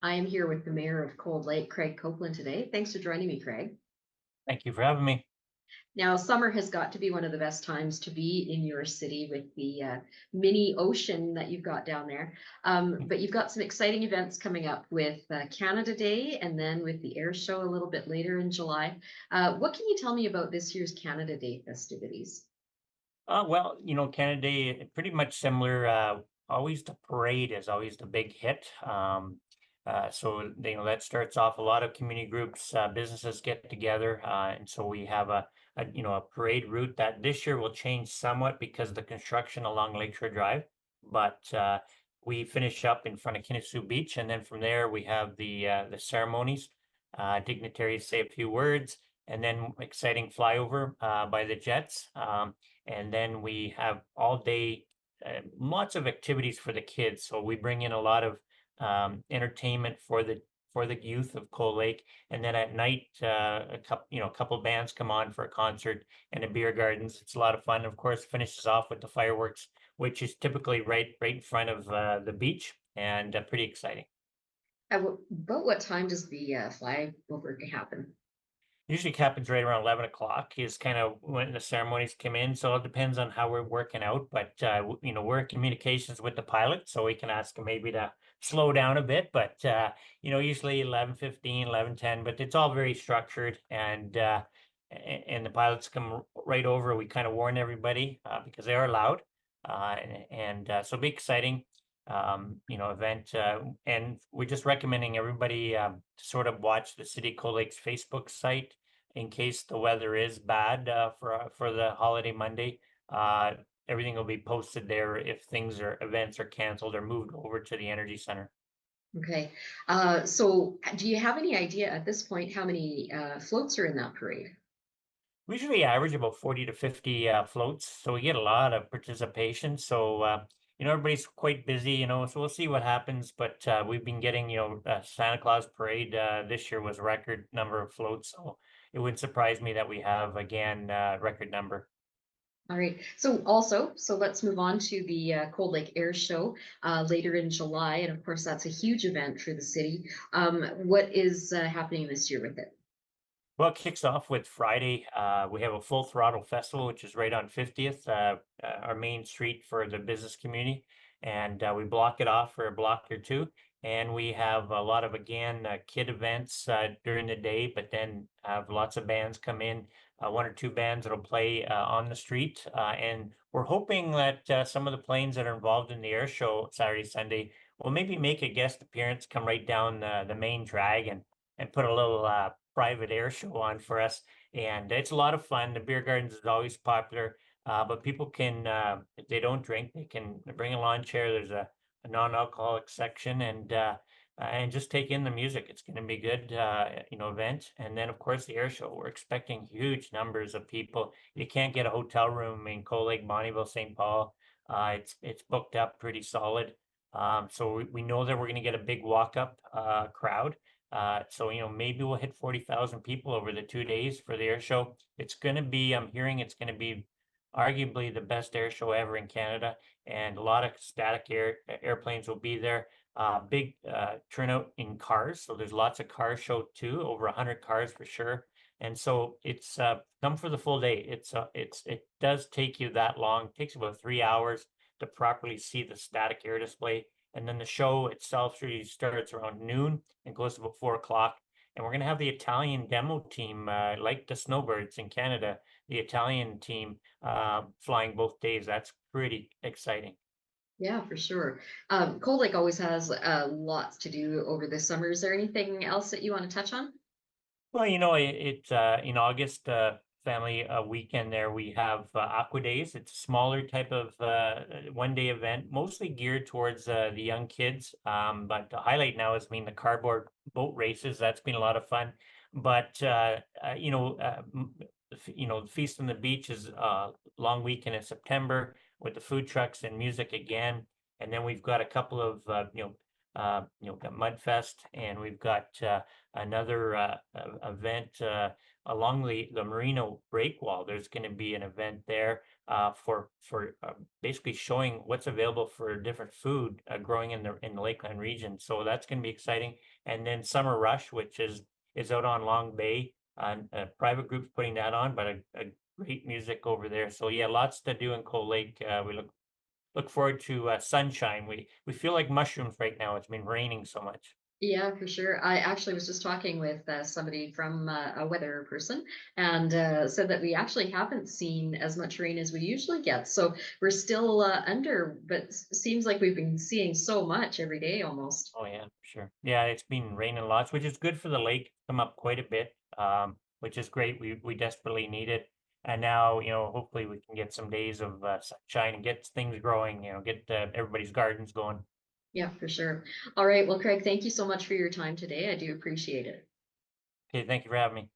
I am here with the mayor of Cold Lake, Craig Copeland, today. Thanks for joining me, Craig. Thank you for having me. Now, summer has got to be one of the best times to be in your city with the mini ocean that you've got down there. But you've got some exciting events coming up with Canada Day and then with the air show a little bit later in July. What can you tell me about this year's Canada Day festivities? Well, Canada Day, pretty much similar. Always the parade is always the big hit. So that starts off a lot of community groups, businesses get together, and so we have a parade route that this year will change somewhat because of the construction along Lakeshore Drive. But we finish up in front of Kinnasoo Beach, and then from there we have the ceremonies. Dignitaries say a few words, and then exciting flyover by the Jets. And then we have all day, lots of activities for the kids. So we bring in a lot of entertainment for the youth of Cold Lake, and then at night, a couple bands come on for a concert and a beer gardens. It's a lot of fun. Of course, finishes off with the fireworks, which is typically right in front of the beach, and pretty exciting. About what time does the flyover happen? Usually happens right around 11 o'clock is kind of when the ceremonies come in. So it depends on how we're working out. But, we're in communications with the pilot, so we can ask him maybe to slow down a bit. But, usually 11:15, 11:10. But it's all very structured. And the pilots come right over. We kind of warn everybody because they are loud. So be exciting event. And we're just recommending everybody to sort of watch the City of Cold Lake's Facebook site in case the weather is bad for the holiday Monday. Uh, Everything will be posted there if events are canceled or moved over to the Energy Center. Okay. So do you have any idea at this point how many floats are in that parade? We usually average about 40 to 50 floats, so we get a lot of participation. So, everybody's quite busy, so we'll see what happens. But we've been getting, Santa Claus parade this year was record number of floats. So it wouldn't surprise me that we have again record number. All right. So let's move on to the Cold Lake Air Show later in July, and of course that's a huge event for the city. What is happening this year with it? Well, it kicks off with Friday. We have a full throttle festival, which is right on 50th, our main street for the business community. And we block it off for a block or two. And we have a lot of, again, kid events during the day, but then have lots of bands come in, one or two bands that'll play on the street. And we're hoping that some of the planes that are involved in the air show Saturday, Sunday will maybe make a guest appearance, come right down the main drag and put a little private air show on for us, and it's a lot of fun. The beer gardens is always popular, but people can, if they don't drink, they can bring a lawn chair. There's a non-alcoholic section, and just take in the music. It's going to be good, event. And then, of course, the air show. We're expecting huge numbers of people. You can't get a hotel room in Cold Lake, Bonnyville, St. Paul. It's booked up pretty solid. So we know that we're going to get a big walk-up crowd. So, maybe we'll hit 40,000 people over the 2 days for the air show. I'm hearing it's going to be arguably the best air show ever in Canada, and a lot of airplanes will be there. Big turnout in cars. So there's lots of car show too, over 100 cars for sure. And so it's come for the full day. It does take you that long. It takes about 3 hours to properly see the static air display. And then the show itself usually starts around noon and goes to about 4 o'clock. And we're going to have the Italian demo team, like the Snowbirds in Canada, the Italian team flying both days. That's pretty exciting. Yeah, for sure. Cold Lake always has lots to do over the summer. Is there anything else that you want to touch on? Well, in August, family weekend there, we have Aqua Days. It's a smaller type of 1 day event, mostly geared towards the young kids. But the highlight now has been the cardboard boat races. That's been a lot of fun. But the Feast on the Beach is long weekend in September with the food trucks and music again. And then we've got a couple of got Mudfest, and we've got another event along the Merino breakwall, there's going to be an event there for basically showing what's available for different food growing in the Lakeland region. So that's going to be exciting. And then Summer Rush, which is out on Long Bay. A private group's putting that on, but a great music over there. So yeah, lots to do in Cold Lake. We look forward to sunshine. We feel like mushrooms right now. It's been raining so much. Yeah, for sure. I actually was just talking with somebody from a weather person and said that we actually haven't seen as much rain as we usually get. So we're still under, but seems like we've been seeing so much every day almost. Oh yeah, sure. Yeah, it's been raining lots, which is good for the lake. Come up quite a bit, which is great. We desperately need it. And now, hopefully we can get some days of sunshine and get things growing. Get everybody's gardens going. Yeah, for sure. All right. Well, Craig, thank you so much for your time today. I do appreciate it. Okay, thank you for having me.